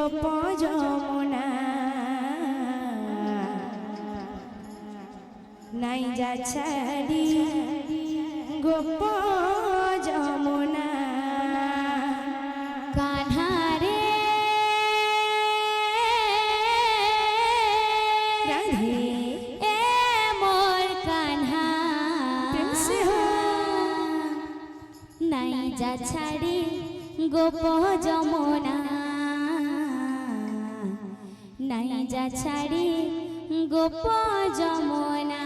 গোপ যমুনা নাই যা ছাড়ি গোপ যমুনা কান্হারে রাধে এ মোর কান্হা নাই যা ছাড়ি গোপ যমুনা নাই যা ছাড়ি গোপ যমুনা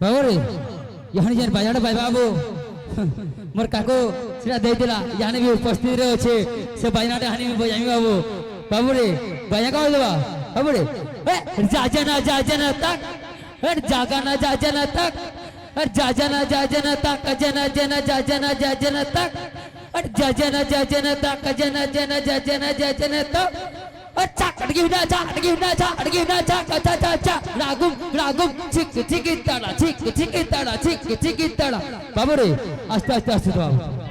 बाबू रे यहाँ जन बाजार भाई बाबू मोर काको सेटा दे दिला यहाँ भी उपस्थित रे अच्छे से बाजार हानि में बजाई बाबू रे बाजा का देबा बाबू रे जाजना तक जागना जाजना तक जाजना तक जना जना जाजना तक जाजना तक जना तक बाबू रे आस्ते आस्ते आस्ते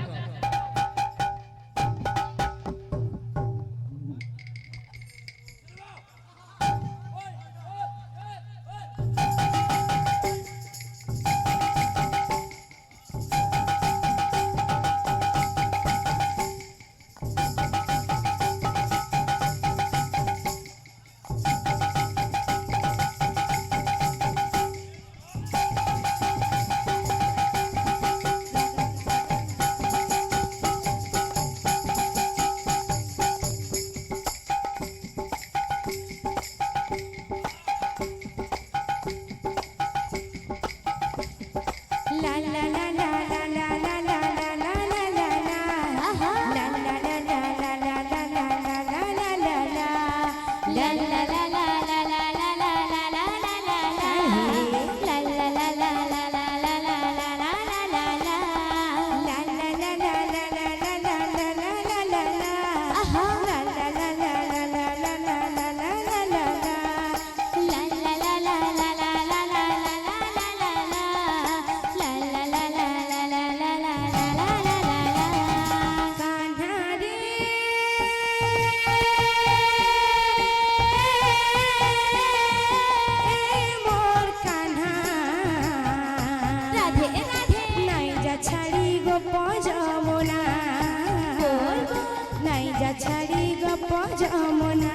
ছাড়ি গোপ যমুনা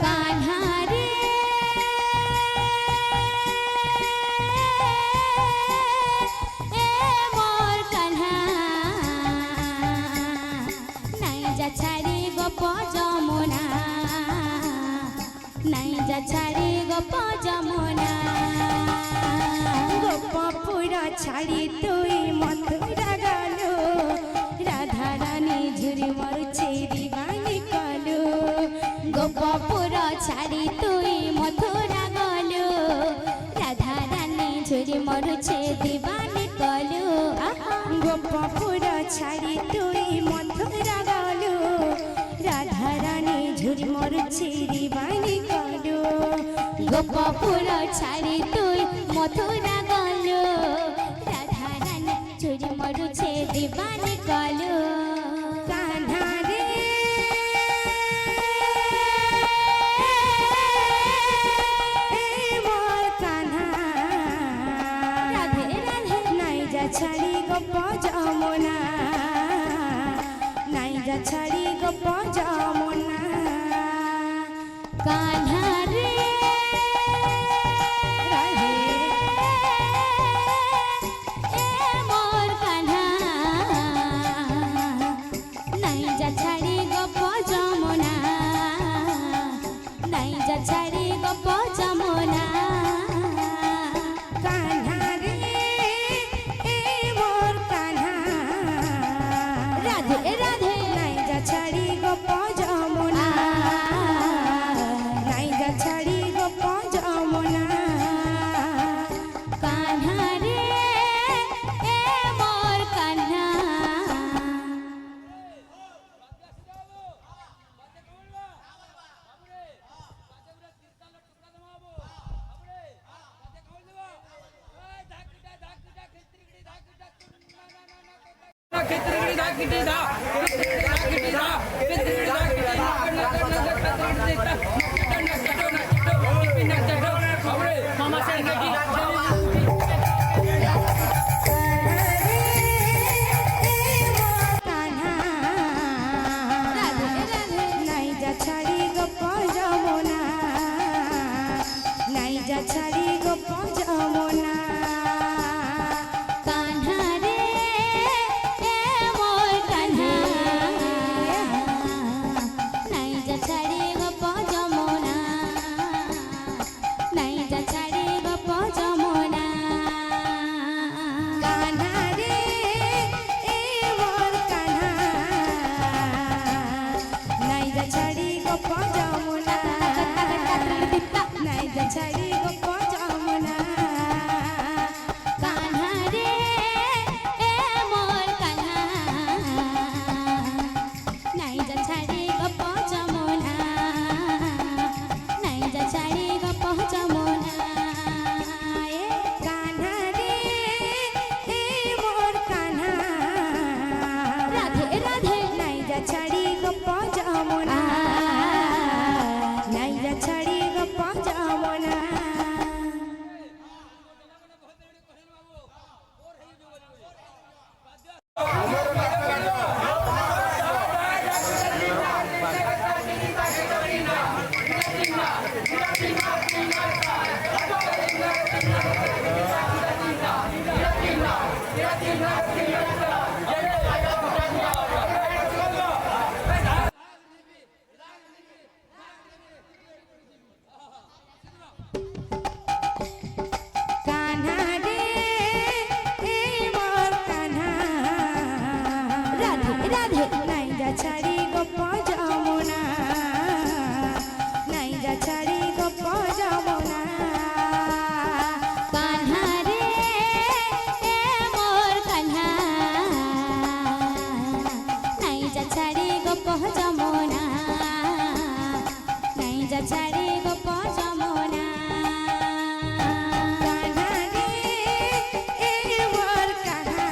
কান্হারে এ মোর কান্হা নাই যা ছাড়ি গোপ যমুনা নাই যা ছাড়ি গোপ যমুনা গোপপুর ছাড়ি তুই মথুরা গেল রাধা রানী ঝুরি মরছে দিবানি কলু গোপপুর ছাড়ি তুই মথুরা গেল রাধা রানী ঝুরি মরছে দিবানি কলু গোপপুর ছাড়ি তুই মথুরা গেল রাধা রানী ঝুরি মরছে দিবানি কলু গোপপুর ছাড়ি তুই মথুরা গেল রাধা রানী ঝুরি মরছে দিবানি কলু কান্হারে মোর কান্হা রাধে রাধে নাই যা ছাড়ি গোপ যমুনা নাই যা ছাড়ি গোপ যমুনা কান্হারে ছাড়ি গোপ যমুনা কান্হারে মোর কান্হা রাধে রাধে নাই যা ছাড়ি গোপ যমুনা নাই যা ছাড়ি গোপ যমুনা কান্হারে মোর কান্হা धा নাইজা ছাড়ি গপ যমুনা নাইজা ছাড়ি গপ যমুনা কান্হা রে এ মোর কান্হা নাইজা ছাড়ি গপ যমুনা নাইজা ছাড়ি গপ যমুনা কান্হা রে এ মোর কান্হা নাইজা ছাড়ি গপ যমুনা নাইজা ছাড়ি গপ যমুনা কান্হা রে এ মোর কান্হা নাইজা ছাড়ি গপ যমুনা নাইজা ছাড়ি গপ যমুনা এ কান্হা রে এ মোর কান্হা রাধে রাধে নাইজা ছাড়ি গপ যমুনা নাইজা ছাড়ি গপ যমুনা কান্হা রে এ মোর কান্হা রাধে রাধে নাইজা ছাড়ি গপ যমুনা নাইজা ছাড়ি গপ যমুনা কান্হা রে এ মোর কান্হা নাইজা ছাড়ি গপ যমুনা নাইজা ছাড়ি গপ যমুনা কান্হা রে এ মোর কান্হা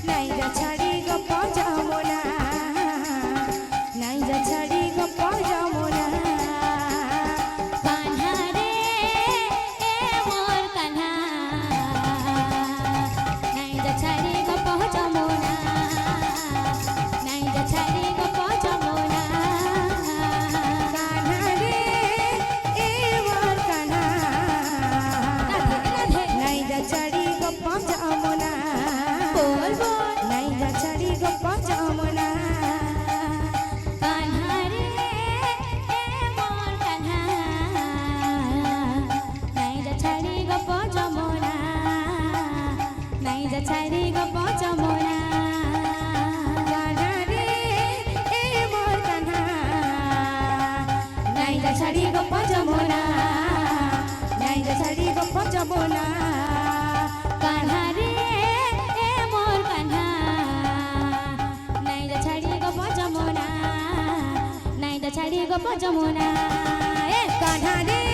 নাইজা ছাড়ি গপ যমুনা নাইজা ছাড়ি গপ যমুনা কান্হা রে এ মোর কান্হা নাইজা ছাড়ি গপ যমুনা নাইজা ছাড়ি গপ যমুনা কান্হা রে এ মোর কান্হা রাধে রাধে নাইজা ছাড়ি গপ যমুনা বল বল নাইজা ছাড়ি গপ যমুনা কান্হা রে এ মোর কান্হা নাইজা ছাড়ি গপ যমুনা নাইজা ছাড়ি গপ যমুনা কান্হা রে এ মোর কান্হা নাইজা ছাড়ি গপ যমুনা নাইজা ছাড়ি গপ যমুনা কান্হা রে এ মোর কান্হা নাইজা ছাড়ি গপ যমুনা নাইজা ছাড়ি গপ যমুনা এ কান্হা রে